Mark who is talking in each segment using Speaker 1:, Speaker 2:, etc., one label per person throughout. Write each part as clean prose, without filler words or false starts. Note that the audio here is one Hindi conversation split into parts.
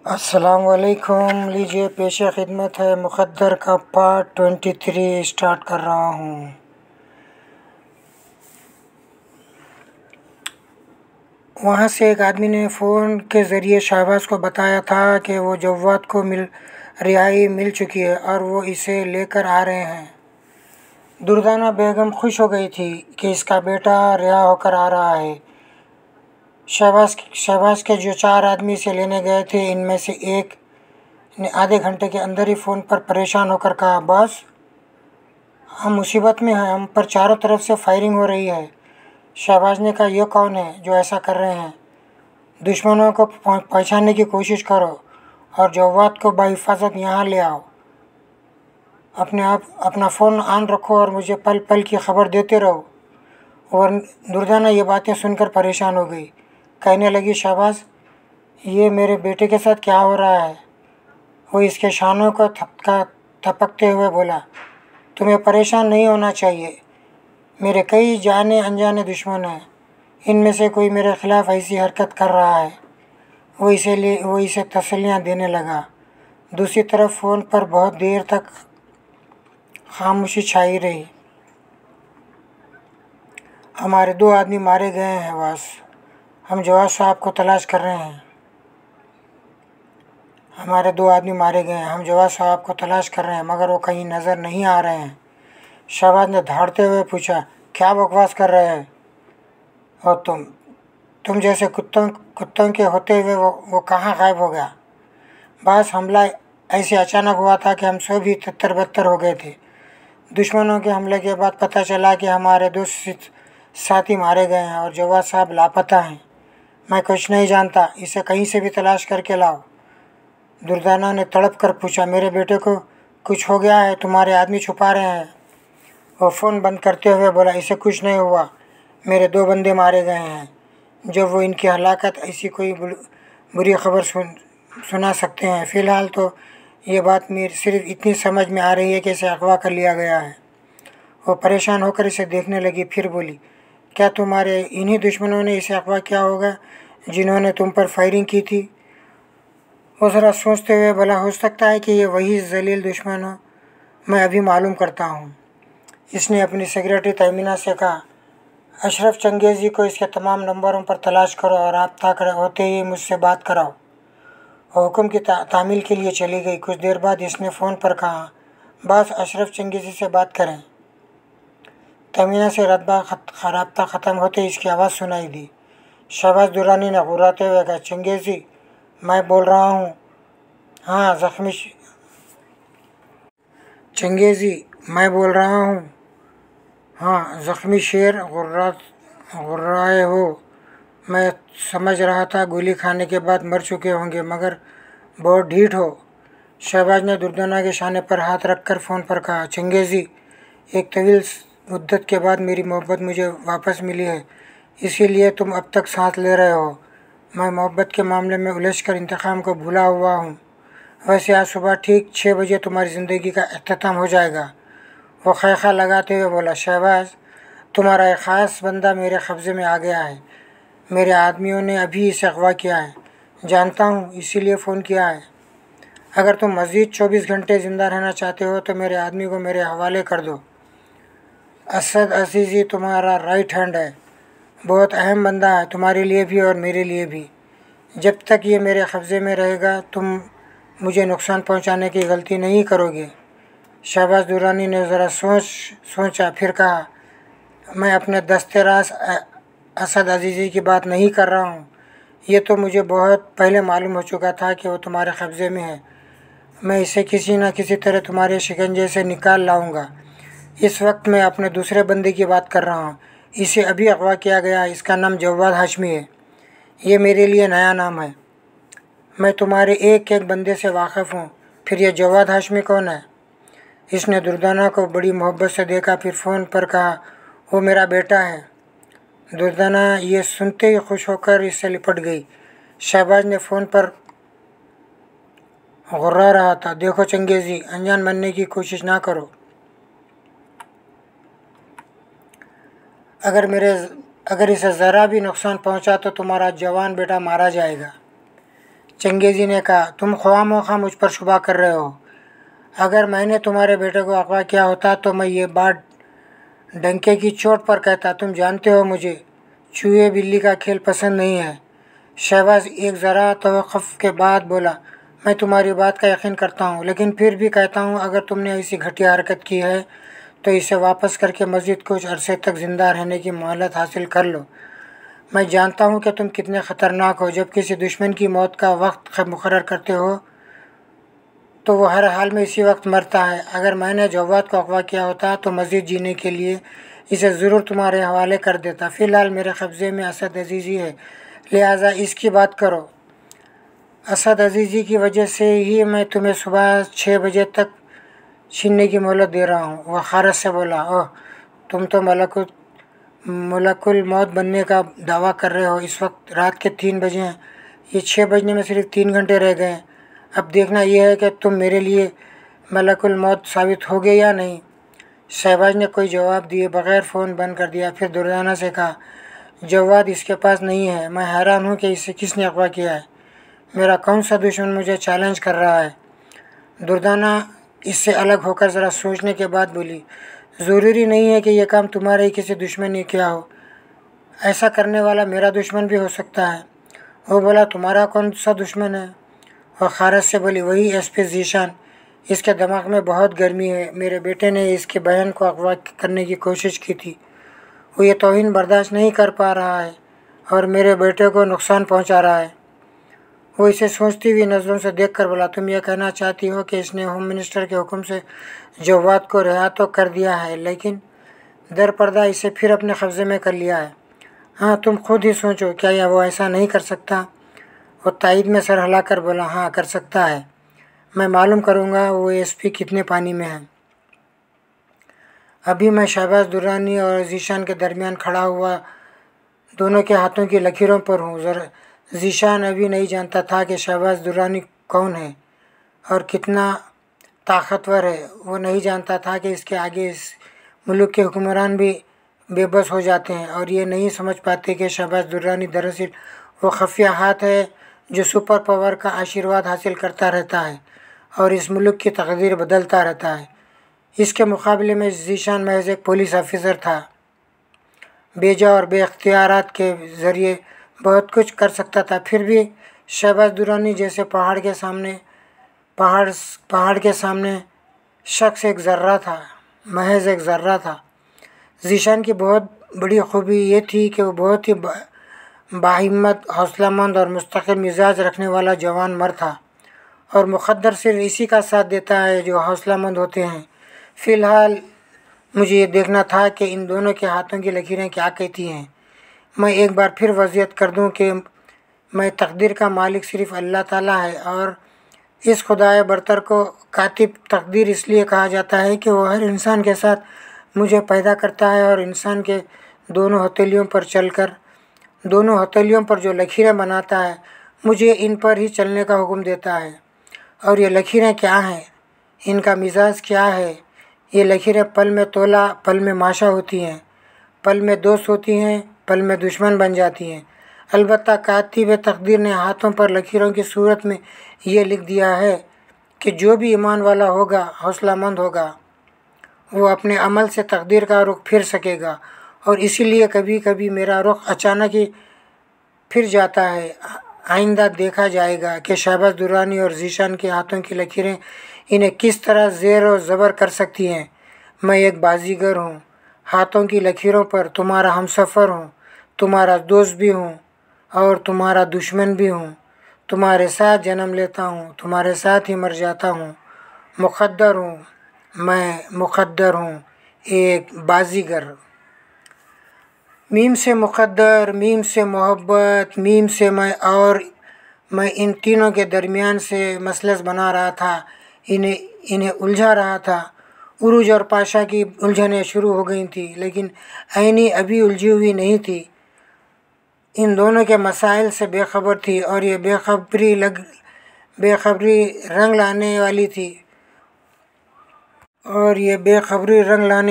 Speaker 1: अस्सलाम वालेकुम। लीजिए पेशे खिदमत है मुक़द्दर का पार्ट 23 स्टार्ट कर रहा हूँ। वहाँ से एक आदमी ने फ़ोन के ज़रिए शहबाज को बताया था कि वो जव्वाद को रिहाई मिल चुकी है और वो इसे लेकर आ रहे हैं। दुर्दाना बेगम खुश हो गई थी कि इसका बेटा रिहा होकर आ रहा है। शहबाज के जो 4 आदमी इसे लेने गए थे, इनमें से एक ने आधे घंटे के अंदर ही फ़ोन पर परेशान होकर कहा, बॉस हम मुसीबत में हैं, हम पर चारों तरफ से फायरिंग हो रही है। शहबाज ने कहा, ये कौन है जो ऐसा कर रहे हैं? दुश्मनों को पहचानने की कोशिश करो और जव्वाद को बाहिफाजत यहाँ ले आओ। अपना फ़ोन ऑन रखो और मुझे पल पल की खबर देते रहो। और दुर्दाना ये बातें सुनकर परेशान हो गई। कहने लगी, शहबाज ये मेरे बेटे के साथ क्या हो रहा है? वो इसके शानों को थपकते हुए बोला, तुम्हें परेशान नहीं होना चाहिए। मेरे कई जाने अनजाने दुश्मन हैं। इनमें से कोई मेरे ख़िलाफ़ ऐसी हरकत कर रहा है। वो इसे तसल्लियाँ देने लगा। दूसरी तरफ फ़ोन पर बहुत देर तक खामोशी छाई रही। हमारे 2 आदमी मारे गए हैं बॉस। हम जवाद साहब को तलाश कर रहे हैं। हमारे 2 आदमी मारे गए हैं। हम जवाद साहब को तलाश कर रहे हैं, मगर वो कहीं नज़र नहीं आ रहे हैं। शहबाज ने धाड़ते हुए पूछा, क्या बकवास कर रहे हैं? और तुम जैसे कुत्तों के होते हुए वो कहाँ गायब हो गया? बस हमला ऐसे अचानक हुआ था कि हम सब ही तितर-बितर हो गए थे। दुश्मनों के हमले के बाद पता चला कि हमारे 2 साथी मारे गए हैं और जवाद साहब लापता हैं। मैं कुछ नहीं जानता, इसे कहीं से भी तलाश करके लाओ। दुर्दाना ने तड़प कर पूछा, मेरे बेटे को कुछ हो गया है? तुम्हारे आदमी छुपा रहे हैं? वो फ़ोन बंद करते हुए बोला, इसे कुछ नहीं हुआ। मेरे 2 बंदे मारे गए हैं। जब वो इनकी हलाकत ऐसी कोई बुरी खबर सुना सकते हैं। फ़िलहाल तो ये बात मेरी सिर्फ इतनी समझ में आ रही है कि इसे अगवा कर लिया गया है। वो परेशान होकर इसे देखने लगी, फिर बोली, क्या तुम्हारे इन्हीं दुश्मनों ने इसे अगवा किया होगा जिन्होंने तुम पर फायरिंग की थी? वो ज़रा सोचते हुए बोला, हो सकता है कि ये वही जलील दुश्मन हो। मैं अभी मालूम करता हूँ। इसने अपनी सेक्रेटरी तहमीना से कहा, अशरफ चंगेज़ी को इसके तमाम नंबरों पर तलाश करो और रब्ता होते ही मुझसे बात कराओ। और हुक्म की तामील के लिए चली गई। कुछ देर बाद इसने फ़ोन पर कहा, बस अशरफ चंगेज़ी से बात करें। तहमीना से रब्ता ख़त्म होते इसकी आवाज़ सुनाई दी। शहबाज दुरानी ने घुराते हुए कहा, चंगेज़ी मैं बोल रहा हूँ। हाँ चंगेज़ी मैं बोल रहा हूँ। हाँ, ज़ख्मी शेर गुर्राए हो। मैं समझ रहा था गोली खाने के बाद मर चुके होंगे, मगर बहुत ढीठ हो। शहबाज ने दुर्दाना के शाने पर हाथ रखकर फ़ोन पर कहा, चंगेज़ी एक तवील मुद्दत के बाद मेरी मोहब्बत मुझे वापस मिली है, इसीलिए तुम अब तक सांस ले रहे हो। मैं मोहब्बत के मामले में उलझकर इंतकाम को भूला हुआ हूँ। वैसे आज सुबह ठीक 6 बजे तुम्हारी ज़िंदगी का अख्ताम हो जाएगा। वो खैखा लगाते हुए बोला, शहबाज तुम्हारा एक ख़ास बंदा मेरे कब्ज़े में आ गया है। मेरे आदमियों ने अभी इसे अगवा किया है। जानता हूँ, इसीलिए फ़ोन किया है। अगर तुम मज़ीद 24 घंटे ज़िंदा रहना चाहते हो तो मेरे आदमी को मेरे हवाले कर दो। असद अज़ीज़ी तुम्हारा राइट हैंड है। बहुत अहम बंदा है, तुम्हारे लिए भी और मेरे लिए भी। जब तक ये मेरे कब्ज़े में रहेगा तुम मुझे नुकसान पहुँचाने की गलती नहीं करोगे। शहबाज दुरानी ने ज़रा सोचा, फिर कहा, मैं अपने दस्ते रास असद अज़ीज़ी की बात नहीं कर रहा हूँ। ये तो मुझे बहुत पहले मालूम हो चुका था कि वो तुम्हारे कब्ज़े में है। मैं इसे किसी न किसी तरह तुम्हारे शिकंजे से निकाल लाऊंगा। इस वक्त मैं अपने दूसरे बंदे की बात कर रहा हूँ। इसे अभी अगवा किया गया। इसका नाम जव्वाद हाशमी है। ये मेरे लिए नया नाम है। मैं तुम्हारे एक एक बंदे से वाकिफ़ हूँ। फिर यह जव्वाद हाशमी कौन है? इसने दुर्दाना को बड़ी मोहब्बत से देखा, फिर फ़ोन पर कहा, वो मेरा बेटा है। दुर्दाना ये सुनते ही खुश होकर इससे लिपट गई। शहबाज ने फ़ोन पर गुर्रा रहा था, देखो चंगेज़ी अनजान बनने की कोशिश ना करो। अगर इसे ज़रा भी नुकसान पहुंचा तो तुम्हारा जवान बेटा मारा जाएगा। चंगेज़ी ने कहा, तुम ख्वामोखा मुझ पर शुबा कर रहे हो। अगर मैंने तुम्हारे बेटे को अगवा किया होता तो मैं ये बात डंके की चोट पर कहता। तुम जानते हो मुझे चूहे बिल्ली का खेल पसंद नहीं है। शहबाज एक ज़रा तवक़्फ़ुफ़ के बाद बोला, मैं तुम्हारी बात का यकीन करता हूँ, लेकिन फिर भी कहता हूँ अगर तुमने ऐसी घटिया हरकत की है तो इसे वापस करके मज़ीद कुछ अरसे तक ज़िंदा रहने की मोहलत हासिल कर लो। मैं जानता हूँ कि तुम कितने ख़तरनाक हो। जब किसी दुश्मन की मौत का वक्त मुकर्रर करते हो तो वो हर हाल में इसी वक्त मरता है। अगर मैंने जवाद को अगवा किया होता तो मज़ीद जीने के लिए इसे ज़रूर तुम्हारे हवाले कर देता। फ़िलहाल मेरे कब्ज़े में असद अज़ीज़ी है, लिहाजा इसकी बात करो। असद अज़ीज़ी की वजह से ही मैं तुम्हें सुबह 6 बजे तक छीनने की मोहलत दे रहा हूँ। वह खारश से बोला, ओह, तुम तो मलकुल मौत बनने का दावा कर रहे हो। इस वक्त रात के 3 बजे हैं। ये 6 बजने में सिर्फ 3 घंटे रह गए हैं। अब देखना यह है कि तुम मेरे लिए मलकुल मौत साबित होगे या नहीं। शहबाज ने कोई जवाब दिए बगैर फ़ोन बंद कर दिया। फिर दुर्दाना से कहा, जवाद इसके पास नहीं है। मैं हैरान हूँ कि इसे किसने अगवा किया है। मेरा कौन सा दुश्मन मुझे चैलेंज कर रहा है। दुर्दाना इससे अलग होकर ज़रा सोचने के बाद बोली, ज़रूरी नहीं है कि यह काम तुम्हारे ही किसी दुश्मन ने किया हो। ऐसा करने वाला मेरा दुश्मन भी हो सकता है। वो बोला, तुम्हारा कौन सा दुश्मन है। वह खारश से बोली, वही एसपी ज़ीशान। इसके दिमाग में बहुत गर्मी है। मेरे बेटे ने इसके बहन को अगवा करने की कोशिश की थी। वो ये तौहीन बर्दाश्त नहीं कर पा रहा है और मेरे बेटे को नुकसान पहुंचा रहा है। वो इसे सोचती हुई नज़रों से देखकर बोला, तुम यह कहना चाहती हो कि इसने होम मिनिस्टर के हुक्म से जवाद को रिहा तो कर दिया है, लेकिन दर पर्दा इसे फिर अपने कब्ज़े में कर लिया है। हाँ, तुम खुद ही सोचो, क्या यह वो ऐसा नहीं कर सकता। वो तायद में सर हिलाकर बोला, हाँ, कर सकता है। मैं मालूम करूँगा वो एसपी कितने पानी में है। अभी मैं शहबाज दुर्रानी और ज़ीशान के दरमियान खड़ा हुआ दोनों के हाथों की लकीरों पर हूँ। ज़ीशान अभी नहीं जानता था कि शहबाज दुर्रानी कौन है और कितना ताकतवर है। वो नहीं जानता था कि इसके आगे इस मुल्क के हुक्मरान भी बेबस हो जाते हैं और ये नहीं समझ पाते कि शहबाज दुर्रानी दरअसल वो खुफिया हाथ है जो सुपर पावर का आशीर्वाद हासिल करता रहता है और इस मुल्क की तकदीर बदलता रहता है। इसके मुकाबले में ज़ीशान महज एक पुलिस ऑफिसर था। बेजा और बेख्तियारात के ज़रिए बहुत कुछ कर सकता था। फिर भी शहबाज दुर्रानी जैसे पहाड़ के सामने शख्स एक ज़र्रा था, महज एक ज़र्रा था। ज़ीशान की बहुत बड़ी खूबी ये थी कि वो बहुत ही बाहिम्मत, हौसलामंद और मुस्तकिल मिजाज रखने वाला जवान मर्द था और मुक़द्दर सिर्फ इसी का साथ देता है जो हौसलामंद होते हैं। फ़िलहाल मुझे ये देखना था कि इन दोनों के हाथों की लकीरें क्या कहती हैं। मैं एक बार फिर वज़ियत कर दूं कि मैं तकदीर का मालिक सिर्फ़ अल्लाह ताला है और इस खुदाए बरतर को कातिब तकदीर इसलिए कहा जाता है कि वो हर इंसान के साथ मुझे पैदा करता है और इंसान के दोनों हथेलियों पर जो लकीरें बनाता है, मुझे इन पर ही चलने का हुक्म देता है। और ये लकीरें क्या हैं, इनका मिजाज क्या है। ये लकीरें पल में तोला, पल में माशा होती हैं, पल में दोस्त होती हैं, पल में दुश्मन बन जाती हैं। अलबत्ता कातिब तकदीर ने हाथों पर लकीरों की सूरत में ये लिख दिया है कि जो भी ईमान वाला होगा, हौसलामंद होगा, वो अपने अमल से तकदीर का रुख फिर सकेगा। और इसीलिए कभी कभी मेरा रुख अचानक ही फिर जाता है। आइंदा देखा जाएगा कि शहबाज दुर्रानी और ज़ीशान के हाथों की लकीरें इन्हें किस तरह ज़ेर और ज़बर कर सकती हैं। मैं एक बाजीगर हूँ, हाथों की लकीरों पर तुम्हारा हमसफ़र हूँ, तुम्हारा दोस्त भी हूँ और तुम्हारा दुश्मन भी हूँ। तुम्हारे साथ जन्म लेता हूँ, तुम्हारे साथ ही मर जाता हूँ। मुक़द्दर हूँ, मैं मुक़द्दर हूँ, एक बाजीगर। मीम से मुक़द्दर, मीम से मोहब्बत, मीम से मैं इन तीनों के दरमियान से मसलस बना रहा था, इन्हें उलझा रहा था। उरूज और पाशा की उलझनें शुरू हो गई थी, लेकिन ऐनी अभी उलझी हुई नहीं थी। इन दोनों के मसाइल से बेखबर थी और ये बेखबरी रंग लाने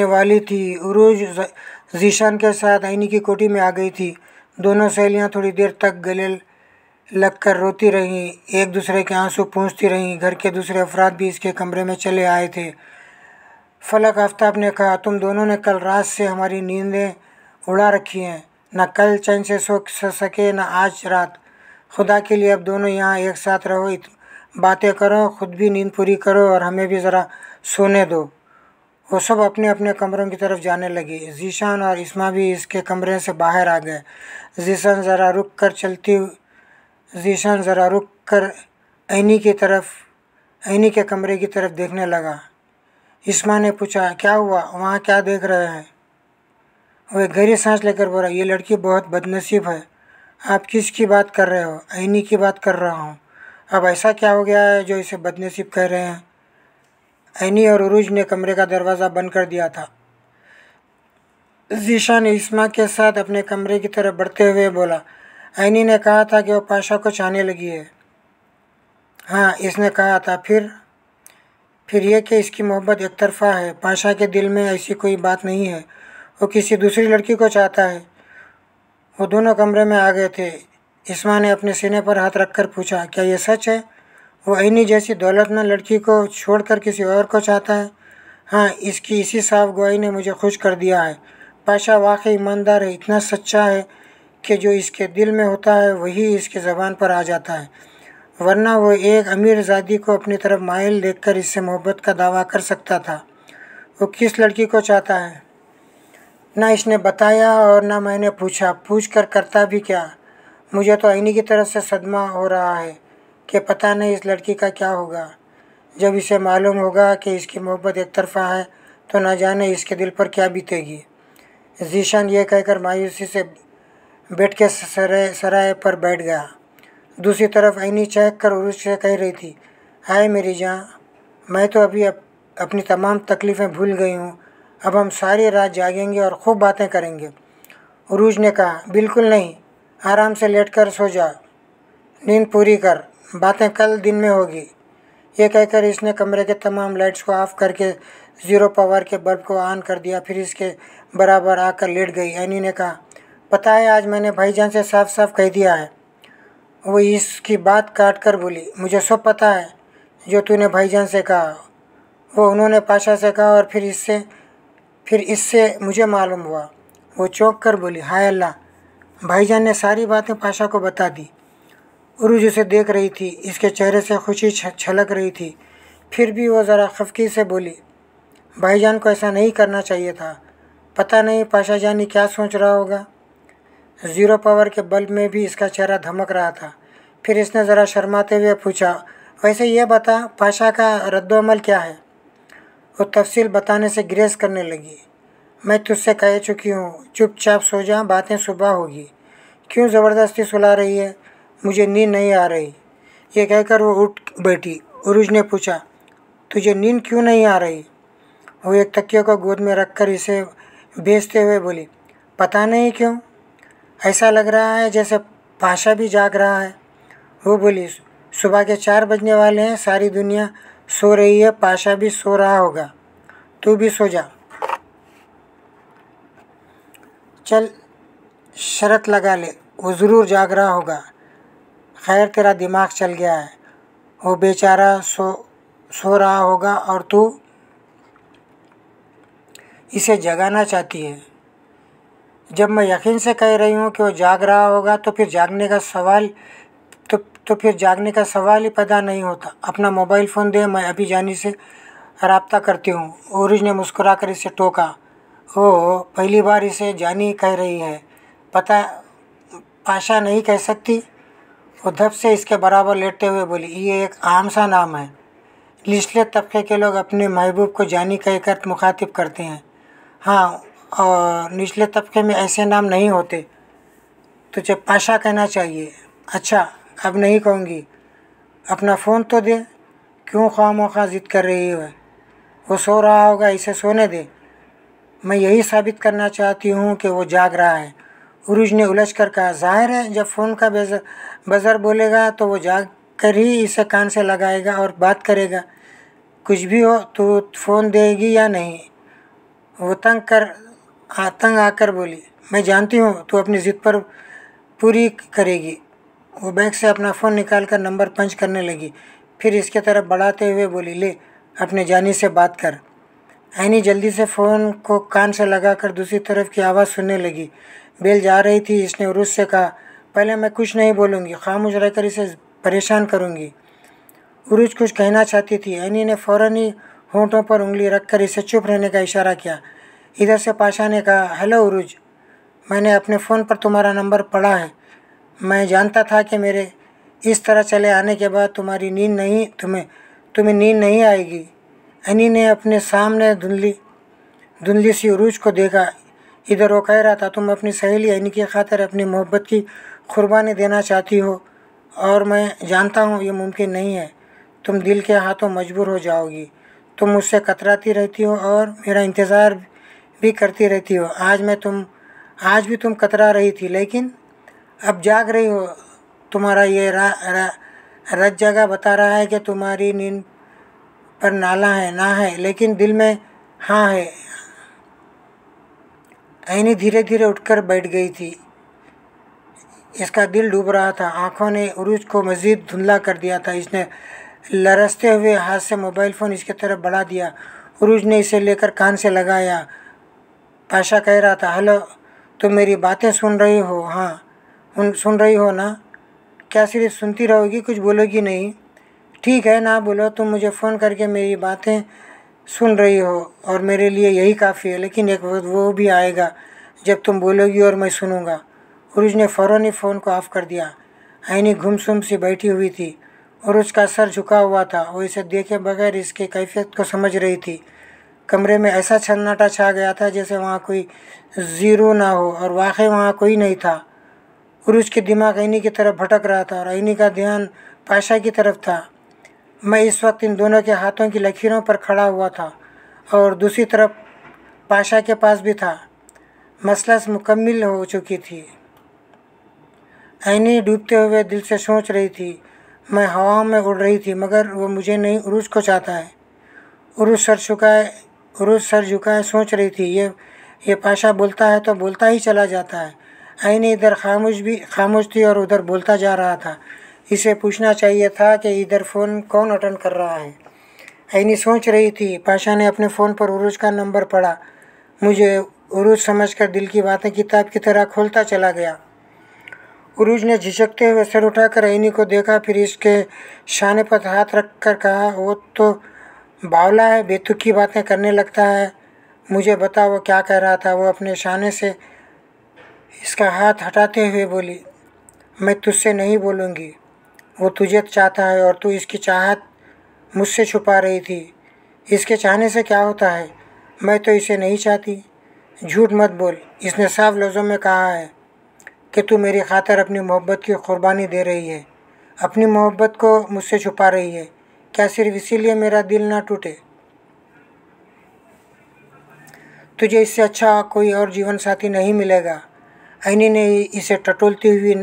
Speaker 1: वाली थी। उरूज ज़ीशान के साथ ऐनी की कोठी में आ गई थी। दोनों सहेलियां थोड़ी देर तक लगकर रोती रहीं, एक दूसरे के आंसू पूंछती रहीं। घर के दूसरे अफराद भी इसके कमरे में चले आए थे। फलक आफ्ताब ने कहा, तुम दोनों ने कल रात से हमारी नींदें उड़ा रखी हैं। न कल चैन से सो सके न आज रात। खुदा के लिए अब दोनों यहाँ एक साथ रहो, बातें करो, खुद भी नींद पूरी करो और हमें भी ज़रा सोने दो। वो सब अपने अपने कमरों की तरफ जाने लगे। जीशान और इस्मा भी इसके कमरे से बाहर आ गए। जीशान ज़रा रुक कर ऐनी के कमरे की तरफ देखने लगा। इस्मा ने पूछा, क्या हुआ, वहाँ क्या देख रहे हैं? वह गहरी सांस लेकर बोला, ये लड़की बहुत बदनसीब है। आप किसकी बात कर रहे हो? ऐनी की बात कर रहा हूँ। अब ऐसा क्या हो गया है जो इसे बदनसीब कह रहे हैं? ऐनी और उरूज ने कमरे का दरवाज़ा बंद कर दिया था। जीशान इस्मा के साथ अपने कमरे की तरफ बढ़ते हुए बोला, ऐनी ने कहा था कि वो पाशा को चाहने लगी है। हाँ, इसने कहा था। फिर यह कि इसकी मोहब्बत एक तरफ़ा है। पाशा के दिल में ऐसी कोई बात नहीं है, वो किसी दूसरी लड़की को चाहता है। वो दोनों कमरे में आ गए थे। इस्मा ने अपने सीने पर हाथ रखकर पूछा, क्या ये सच है? वो ऐनी जैसी दौलतमंद लड़की को छोड़कर किसी और को चाहता है? हाँ, इसकी इसी साफ गवाही ने मुझे खुश कर दिया है। पाशा वाकई ईमानदार है, इतना सच्चा है कि जो इसके दिल में होता है वही इसकी ज़बान पर आ जाता है, वरना वो एक अमीरजादी को अपनी तरफ माइल देखकर इससे मोहब्बत का दावा कर सकता था। वो किस लड़की को चाहता है ना इसने बताया और ना मैंने पूछा। पूछ कर करता भी क्या? मुझे तो ऐनी की तरफ से सदमा हो रहा है कि पता नहीं इस लड़की का क्या होगा। जब इसे मालूम होगा कि इसकी मोहब्बत एक तरफ़ा है तो न जाने इसके दिल पर क्या बीतेगी। जीशान ये कहकर मायूसी से बैठ के सराय पर बैठ गया। दूसरी तरफ ऐनी चहक कर उरुज से कह रही थी, हाय मेरी जान, मैं तो अभी अपनी तमाम तकलीफ़ें भूल गई हूँ। अब हम सारी रात जागेंगे और खूब बातें करेंगे। उरूज ने कहा, बिल्कुल नहीं, आराम से लेट कर सो जा, नींद पूरी कर, बातें कल दिन में होगी। ये कहकर इसने कमरे के तमाम लाइट्स को ऑफ करके 0 पावर के बल्ब को ऑन कर दिया। फिर इसके बराबर आकर लेट गई। ऐनी ने कहा, पता है आज मैंने भाईजान से साफ साफ कह दिया है। वो इसकी बात काट कर बोली, मुझे सब पता है जो तूने भाईजान से कहा। वो उन्होंने पाशा से कहा और फिर इससे मुझे मालूम हुआ। वो चौंक कर बोली, हाय अल्लाह, भाईजान ने सारी बातें पाशा को बता दी। उरूज उसे देख रही थी, इसके चेहरे से खुशी छलक रही थी। फिर भी वो ज़रा खफकी से बोली, भाईजान को ऐसा नहीं करना चाहिए था। पता नहीं पाशा जानी क्या सोच रहा होगा। 0 पावर के बल्ब में भी इसका चेहरा धमक रहा था। फिर इसने ज़रा शर्माते हुए पूछा, वैसे ये बता, पाशा का रद्दोअमल क्या है? वो तफसील बताने से ग्रेस करने लगी। मैं तुझसे कह चुकी हूँ, चुपचाप सो जा, बातें सुबह होगी। क्यों ज़बरदस्ती सुला रही है? मुझे नींद नहीं आ रही। ये कहकर वो उठ बैठी। उरूज ने पूछा, तुझे नींद क्यों नहीं आ रही? वो एक तकिए को गोद में रखकर इसे भेजते हुए बोली, पता नहीं क्यों, ऐसा लग रहा है जैसे पाशा भी जाग रहा है। वो बोली, सुबह के 4 बजने वाले हैं, सारी दुनिया सो रही है, पाशा भी सो रहा होगा, तू भी सो जा। चल शर्त लगा ले, वो ज़रूर जाग रहा होगा। खैर तेरा दिमाग चल गया है, वो बेचारा सो रहा होगा और तू इसे जगाना चाहती है। जब मैं यकीन से कह रही हूँ कि वो जाग रहा होगा तो फिर जागने का सवाल ही पैदा नहीं होता। अपना मोबाइल फ़ोन दे, मैं अभी जानी से रब्ता करती हूँ। उरूज ने मुस्कुराकर इसे टोका। ओह, पहली बार इसे जानी कह रही है, पता पाशा नहीं कह सकती। वो धप से इसके बराबर लेटते हुए बोली, ये एक आम सा नाम है। निचले तबके के लोग अपने महबूब को जानी कहकर मुखातिब करते हैं। हाँ, और निचले तबके में ऐसे नाम नहीं होते। तुझे पाशा कहना चाहिए। अच्छा, अब नहीं कहूँगी। अपना फ़ोन तो दे, क्यों ख्वामोखा ज़िद कर रही है? वो सो रहा होगा, इसे सोने दे। मैं यही साबित करना चाहती हूँ कि वो जाग रहा है। उरूज ने उलझ कर कहा, ज़ाहिर है जब फ़ोन का बज़र बोलेगा तो वो जाग कर ही इसे कान से लगाएगा और बात करेगा। कुछ भी हो, तो फ़ोन देगी या नहीं? वो तंग आकर बोली, मैं जानती हूँ तू अपनी ज़िद पर पूरी करेगी। वो बैग से अपना फ़ोन निकाल कर नंबर पंच करने लगी। फिर इसके तरफ बढ़ाते हुए बोली, ले अपने जानी से बात कर। ऐनी जल्दी से फ़ोन को कान से लगाकर दूसरी तरफ की आवाज़ सुनने लगी। बेल जा रही थी। इसने उरुज से कहा, पहले मैं कुछ नहीं बोलूँगी, खामोश रहकर इसे परेशान करूँगी। उरुज कुछ कहना चाहती थी। ऐनी ने फ़ौरन ही होंठों पर उंगली रखकर इसे चुप रहने का इशारा किया। इधर से पाशा ने कहा, हेलो उरुज, मैंने अपने फ़ोन पर तुम्हारा नंबर पढ़ा है। मैं जानता था कि मेरे इस तरह चले आने के बाद तुम्हें नींद नहीं आएगी। ऐनी ने अपने सामने धुंधली सी उरुज को देखा। इधर वो कह रहा था, तुम अपनी सहेली ऐनी की खातिर अपनी मोहब्बत की कुर्बानी देना चाहती हो और मैं जानता हूँ ये मुमकिन नहीं है। तुम दिल के हाथों मजबूर हो जाओगी। तुम मुझसे कतराती रहती हो और मेरा इंतज़ार भी करती रहती हो। आज भी तुम कतरा रही थी, लेकिन अब जाग रही हो। तुम्हारा ये रत जगह बता रहा है कि तुम्हारी नींद पर ना है, लेकिन दिल में हाँ है। ऐनी धीरे धीरे उठकर बैठ गई थी। इसका दिल डूब रहा था। आंखों ने उरुज को मज़ीद धुंधला कर दिया था। इसने लरसते हुए हाथ से मोबाइल फ़ोन इसकी तरफ बढ़ा दिया। उरुज ने इसे लेकर कान से लगाया। पाशा कह रहा था, हेलो, तुम मेरी बातें सुन रही हो? हाँ, सुन रही हो ना? क्या सिर्फ सुनती रहोगी, कुछ बोलोगी नहीं? ठीक है, ना बोलो। तुम मुझे फ़ोन करके मेरी बातें सुन रही हो और मेरे लिए यही काफ़ी है, लेकिन एक वक्त वो भी आएगा जब तुम बोलोगी और मैं सुनूंगा। उरुज ने फ़ौरन ही फ़ोन को ऑफ़ कर दिया। ऐनी गुमसुम सी बैठी हुई थी और उसका सर झुका हुआ था। वो इसे देखे बगैर इसके कैफियत को समझ रही थी। कमरे में ऐसा सन्नाटा छा गया था जैसे वहाँ कोई ज़ीरो ना हो, और वाकई वहाँ कोई नहीं था। उरुज के दिमाग ऐनी की तरफ भटक रहा था और ऐनी का ध्यान पाशा की तरफ था। मैं इस वक्त इन दोनों के हाथों की लकीरों पर खड़ा हुआ था और दूसरी तरफ पाशा के पास भी था। मसलस मुकम्मिल हो चुकी थी। ऐनी डूबते हुए दिल से सोच रही थी, मैं हवाओं में उड़ रही थी, मगर वो मुझे नहीं, उरुज को चाहता है। उरुज सर झुकाए सोच रही थी, ये पाशा बोलता है तो बोलता ही चला जाता है। ऐनी इधर खामोश थी और उधर बोलता जा रहा था। इसे पूछना चाहिए था कि इधर फ़ोन कौन अटेंड कर रहा है। ऐनी सोच रही थी। पाशा ने अपने फ़ोन पर उरुज का नंबर पढ़ा। मुझे उरुज समझकर दिल की बातें किताब की तरह खोलता चला गया। उरुज ने झिझकते हुए सर उठाकर ऐनी को देखा, फिर इसके शाने पर हाथ रख कर कहा, वो तो बावला है, बेतुकी बातें करने लगता है। मुझे बता वो क्या कह रहा था? वो अपने शाने से इसका हाथ हटाते हुए बोली, मैं तुझसे नहीं बोलूँगी। वो तुझे चाहता है और तू इसकी चाहत मुझसे छुपा रही थी। इसके चाहने से क्या होता है? मैं तो इसे नहीं चाहती। झूठ मत बोल। इसने साफ लफ्ज़ों में कहा है कि तू मेरी खातिर अपनी मोहब्बत की कुर्बानी दे रही है, अपनी मोहब्बत को मुझसे छुपा रही है। क्या सिर्फ इसीलिए मेरा दिल ना टूटे? तुझे इससे अच्छा कोई और जीवन साथी नहीं मिलेगा। ऐनी ने इसे टटोलती हुई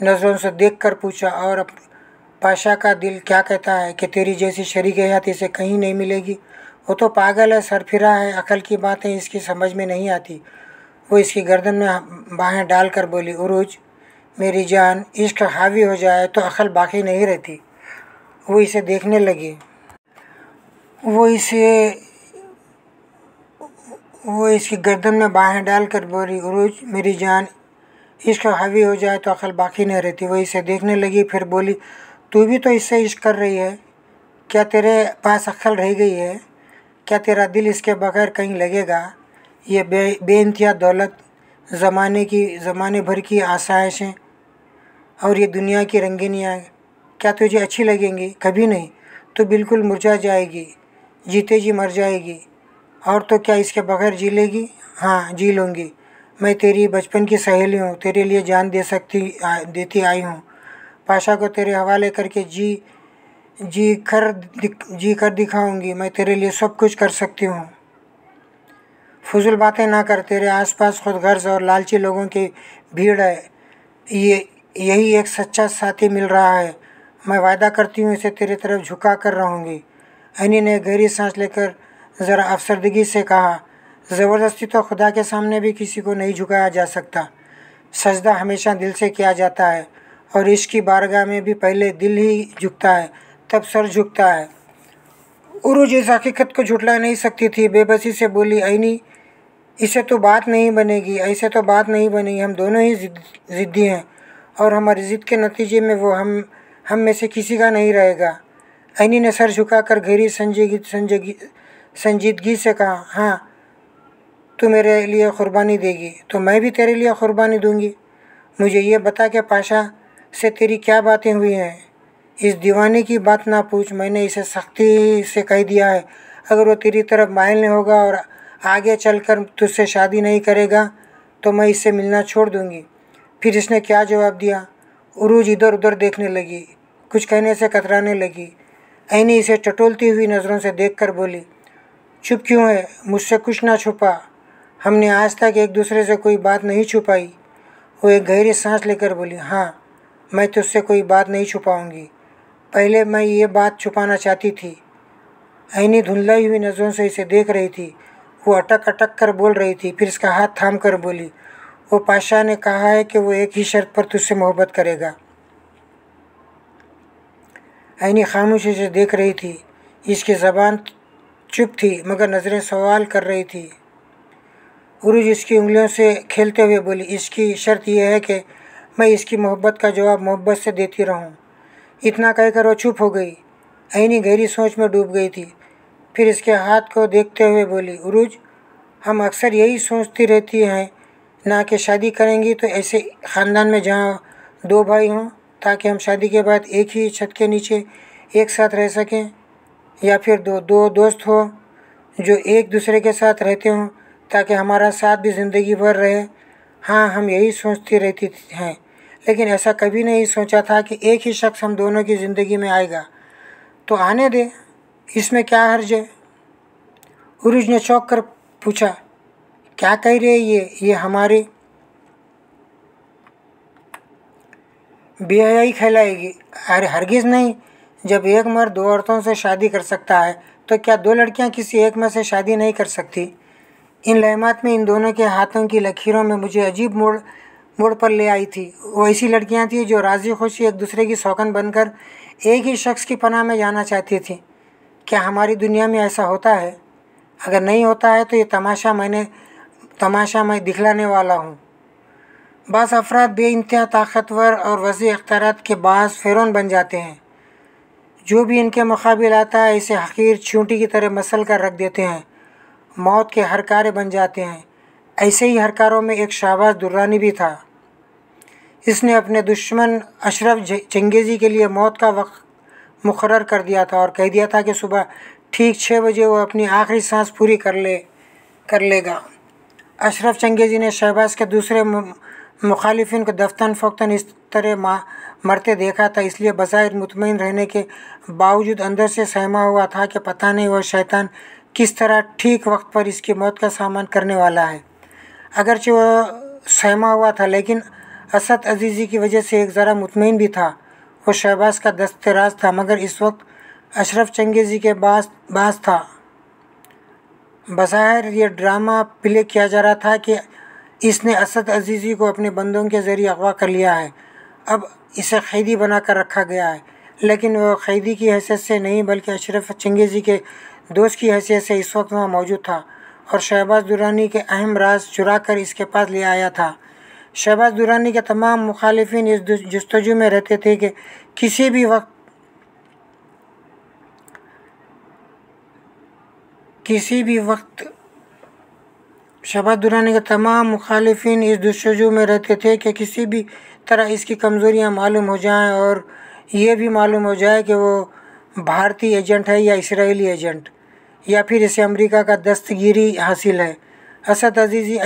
Speaker 1: नज़रों से देखकर पूछा, और पाशा का दिल क्या कहता है कि तेरी जैसी शरीक हयात इसे कहीं नहीं मिलेगी? वो तो पागल है, सरफिरा है, अकल की बातें इसकी समझ में नहीं आती। वो इसकी गर्दन में बाहें डालकर बोली, उरुज मेरी जान, इश्क हावी हो जाए तो अकल बाकी नहीं रहती। वो इसे देखने लगी। वो इसकी गर्दन में बाहें डालकर बोली, उरुज मेरी जान, इश्क हावी हो जाए तो अकल बाकी नहीं रहती। वो इसे देखने लगी, फिर बोली, तू भी तो इससे इश्क कर रही है। क्या तेरे पास अक्ल रह गई है? क्या तेरा दिल इसके बगैर कहीं लगेगा? ये बेइंतहा दौलत, ज़माने भर की आसाइशें और ये दुनिया की रंगीनियाँ क्या तुझे अच्छी लगेंगी? कभी नहीं। तो बिल्कुल मुरझा जाएगी, जीते जी मर जाएगी। और तो क्या इसके बगैर जी लेगी? हाँ, जी लूँगी। मैं तेरी बचपन की सहेली हूँ, तेरे लिए जान देती आई हूँ। पाशा को तेरे हवाले करके जी कर दिखाऊंगी। मैं तेरे लिए सब कुछ कर सकती हूँ। फजूल बातें ना कर। तेरे आसपास खुद गर्ज और लालची लोगों की भीड़ है। यही एक सच्चा साथी मिल रहा है। मैं वादा करती हूँ इसे तेरी तरफ झुका कर रहूँगी। ऐनी ने गहरी सांस लेकर ज़रा अफसरदगी से कहा, ज़बरदस्ती तो खुदा के सामने भी किसी को नहीं झुकाया जा सकता। सजदा हमेशा दिल से किया जाता है और इसकी बारगाह में भी पहले दिल ही झुकता है, तब सर झुकता है। उरूज इस हकीकत को झुठला नहीं सकती थी। बेबसी से बोली, ऐनी इससे तो बात नहीं बनेगी, ऐसे तो बात नहीं बनेगी। हम दोनों ही ज़िद्दी हैं और हमारी ज़िद के नतीजे में वो हम में से किसी का नहीं रहेगा। ऐनी ने सर झुकाकर गहरी संजीदगी से कहा, हाँ तू मेरे लिए क़ुरबानी देगी तो मैं भी तेरे लिए क़ुरबानी दूंगी। मुझे ये बता कि पाशा से तेरी क्या बातें हुई हैं। इस दीवाने की बात ना पूछ, मैंने इसे सख्ती से कह दिया है। अगर वो तेरी तरफ माइल नहीं होगा और आगे चलकर तुझसे शादी नहीं करेगा तो मैं इससे मिलना छोड़ दूंगी। फिर इसने क्या जवाब दिया? उरूज इधर उधर देखने लगी, कुछ कहने से कतराने लगी। ऐनी इसे टटोलती हुई नज़रों से देखकर बोली, चुप क्यों है? मुझसे कुछ ना छुपा। हमने आज तक एक दूसरे से कोई बात नहीं छुपाई। वो एक गहरी सांस लेकर बोली, हाँ मैं तुझसे कोई बात नहीं छुपाऊंगी। पहले मैं ये बात छुपाना चाहती थी। ऐनी धुंधलाई हुई नज़रों से इसे देख रही थी। वो अटक अटक कर बोल रही थी, फिर इसका हाथ थाम कर बोली, वो पाशा ने कहा है कि वो एक ही शर्त पर तुझसे मोहब्बत करेगा। ऐनी खामोशी से देख रही थी। इसकी ज़बान चुप थी मगर नज़रें सवाल कर रही थी। उरूज इसकी उंगलियों से खेलते हुए बोली, इसकी शर्त यह है कि मैं इसकी मोहब्बत का जवाब मोहब्बत से देती रहूं। इतना कहकर वो चुप हो गई। ऐनी गहरी सोच में डूब गई थी। फिर इसके हाथ को देखते हुए बोली, उरूज हम अक्सर यही सोचती रहती हैं ना कि शादी करेंगी तो ऐसे ख़ानदान में जहाँ दो भाई हों ताकि हम शादी के बाद एक ही छत के नीचे एक साथ रह सकें, या फिर दो दोस्त हो जो एक दूसरे के साथ रहते हों ताकि हमारा साथ भी ज़िंदगी भर रहे। हाँ हम यही सोचती रहती हैं, लेकिन ऐसा कभी नहीं सोचा था कि एक ही शख्स हम दोनों की ज़िंदगी में आएगा। तो आने दे, इसमें क्या हर्ज है? उरूज ने चौंक कर पूछा, क्या कह रहे ये हमारी बेहयाई कहलाएगी? अरे हरगिज़ नहीं। जब एक मर्द दो औरतों से शादी कर सकता है तो क्या दो लड़कियां किसी एक में से शादी नहीं कर सकती? इन लहमात में इन दोनों के हाथों की लकीरों में मुझे अजीब मोड़ पर ले आई थी। वो ऐसी लड़कियां थीं जो राज़ी खुशी एक दूसरे की सौगंध बनकर एक ही शख्स की पनाह में जाना चाहती थी। क्या हमारी दुनिया में ऐसा होता है? अगर नहीं होता है तो ये तमाशा मैं दिखलाने वाला हूँ। बाज़ अफराद बेइंतहा ताकतवर और वसी इख्तियारात के बाज़ फ़िरौन बन जाते हैं। जो भी इनके मुकाबिल आता है इसे हकीर चींटी की तरह मसल कर रख देते हैं, मौत के हरकारे बन जाते हैं। ऐसे ही हरकारों में एक शाहबाज दुर्रानी भी था। इसने अपने दुश्मन अशरफ चंगेज़ी के लिए मौत का वक्त मुकर्रर कर दिया था और कह दिया था कि सुबह ठीक 6 बजे वो अपनी आखिरी सांस पूरी कर लेगा। अशरफ चंगेज़ी ने शहबाज के दूसरे मुखालिफिन को दफ्तन फ़ौक्तन इस तरह मरते देखा था, इसलिए बज़ाहिर मुतमईन रहने के बावजूद अंदर से सहमा हुआ था कि पता नहीं वह शैतान किस तरह ठीक वक्त पर इसकी मौत का सामना करने वाला है। अगरचे वह सहमा हुआ था लेकिन असद अजीज़ी की वजह से एक ज़रा मुतमईन भी था। वो शहबाज का दस्तराज था मगर इस वक्त अशरफ चंगेज़ी के बास था। बज़ाहिर ये ड्रामा प्ले किया जा रहा था कि इसने असद अजीज़ी को अपने बंदों के ज़रिए अगवा कर लिया है। अब इसे क़ैदी बना कर रखा गया है, लेकिन वह क़ैदी की हैसियत से नहीं बल्कि अशरफ चंगेज़ी के दोस्त की हैसियत से इस वक्त वहाँ मौजूद था और शहबाज दुर्रानी के अहम राज चुरा कर इसके पास ले आया था। शहबाज दुर्रानी के तमाम मुखालिफिन इस जस्तजू में रहते थे कि किसी भी वक्त शहबाज दुर्रानी के तमाम मुखालिफिन इस जस्तजू में रहते थे कि किसी भी तरह इसकी कमज़ोरियाँ मालूम हो जाएं और ये भी मालूम हो जाए कि वो भारतीय एजेंट है या इसराइली एजेंट, या फिर इसे अमेरिका का दस्तगिरी हासिल है। असद अजीज़ी